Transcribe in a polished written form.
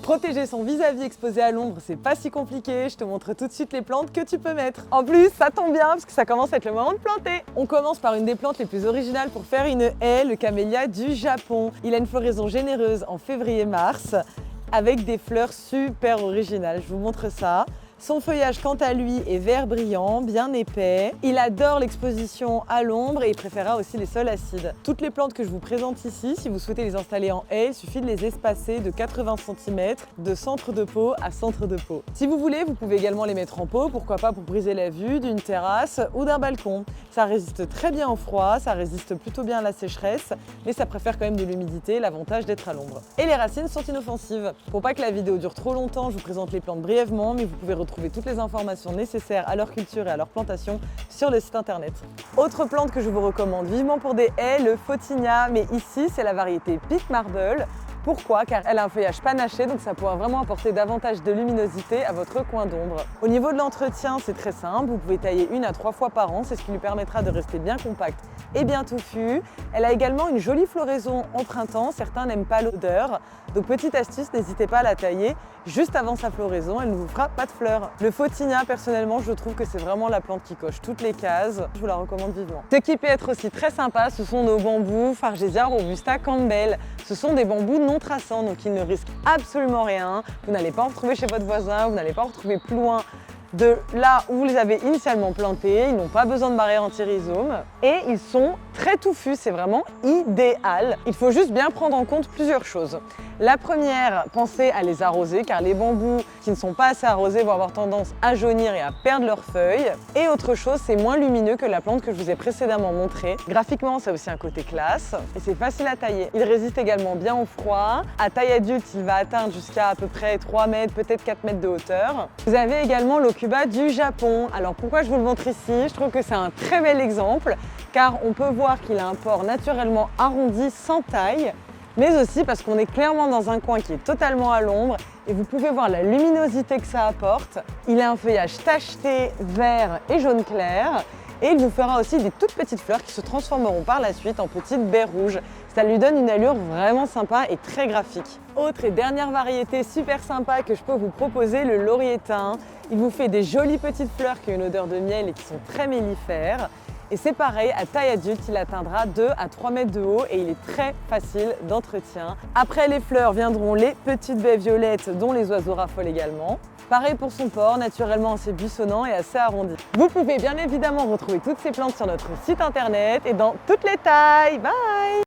Protéger son vis-à-vis exposé à l'ombre, c'est pas si compliqué, je te montre tout de suite les plantes que tu peux mettre. En plus, ça tombe bien parce que ça commence à être le moment de planter. On commence par une des plantes les plus originales pour faire une haie, le camélia du Japon. Il a une floraison généreuse en février-mars avec des fleurs super originales, je vous montre ça. Son feuillage, quant à lui, est vert brillant, bien épais. Il adore l'exposition à l'ombre et il préférera aussi les sols acides. Toutes les plantes que je vous présente ici, si vous souhaitez les installer en haie, il suffit de les espacer de 80 cm de centre de pot à centre de pot. Si vous voulez, vous pouvez également les mettre en pot, pourquoi pas pour briser la vue d'une terrasse ou d'un balcon. Ça résiste très bien au froid, ça résiste plutôt bien à la sécheresse, mais ça préfère quand même de l'humidité, l'avantage d'être à l'ombre. Et les racines sont inoffensives. Pour pas que la vidéo dure trop longtemps, je vous présente les plantes brièvement, mais vous pouvez retrouver toutes les informations nécessaires à leur culture et à leur plantation sur le site internet. Autre plante que je vous recommande vivement pour des haies, le photinia, mais ici c'est la variété Pink Marble. Pourquoi? Car elle a un feuillage panaché, donc ça pourra vraiment apporter davantage de luminosité à votre coin d'ombre. Au niveau de l'entretien, c'est très simple, vous pouvez tailler 1 à 3 fois par an, c'est ce qui lui permettra de rester bien compacte et bien touffue. Elle a également une jolie floraison en printemps, certains n'aiment pas l'odeur, donc petite astuce, n'hésitez pas à la tailler juste avant sa floraison, elle ne vous fera pas de fleurs. Le photinia, personnellement, je trouve que c'est vraiment la plante qui coche toutes les cases, je vous la recommande vivement. Ce qui peut être aussi très sympa, ce sont nos bambous Fargesia robusta Campbell. Ce sont des bambous non traçants, donc ils ne risquent absolument rien. Vous n'allez pas en retrouver chez votre voisin, vous n'allez pas en retrouver plus loin de là où vous les avez initialement plantés. Ils n'ont pas besoin de barrière anti-rhizome et ils sont très touffus, c'est vraiment idéal. Il faut juste bien prendre en compte plusieurs choses. La première, pensez à les arroser car les bambous qui ne sont pas assez arrosés vont avoir tendance à jaunir et à perdre leurs feuilles. Et autre chose, c'est moins lumineux que la plante que je vous ai précédemment montrée. Graphiquement, ça a aussi un côté classe et c'est facile à tailler. Il résiste également bien au froid. À taille adulte, il va atteindre jusqu'à à peu près 3 mètres, peut-être 4 mètres de hauteur. Vous avez également l'Okuba du Japon. Alors pourquoi je vous le montre ici? Je trouve que c'est un très bel exemple car on peut voir qu'il a un port naturellement arrondi sans taille, mais aussi parce qu'on est clairement dans un coin qui est totalement à l'ombre et vous pouvez voir la luminosité que ça apporte. Il a un feuillage tacheté, vert et jaune clair et il vous fera aussi des toutes petites fleurs qui se transformeront par la suite en petites baies rouges. Ça lui donne une allure vraiment sympa et très graphique. Autre et dernière variété super sympa que je peux vous proposer, le laurier thym. Il vous fait des jolies petites fleurs qui ont une odeur de miel et qui sont très mellifères. Et c'est pareil, à taille adulte, il atteindra 2 à 3 mètres de haut et il est très facile d'entretien. Après les fleurs viendront les petites baies violettes dont les oiseaux raffolent également. Pareil pour son port, naturellement assez buissonnant et assez arrondi. Vous pouvez bien évidemment retrouver toutes ces plantes sur notre site internet et dans toutes les tailles. Bye!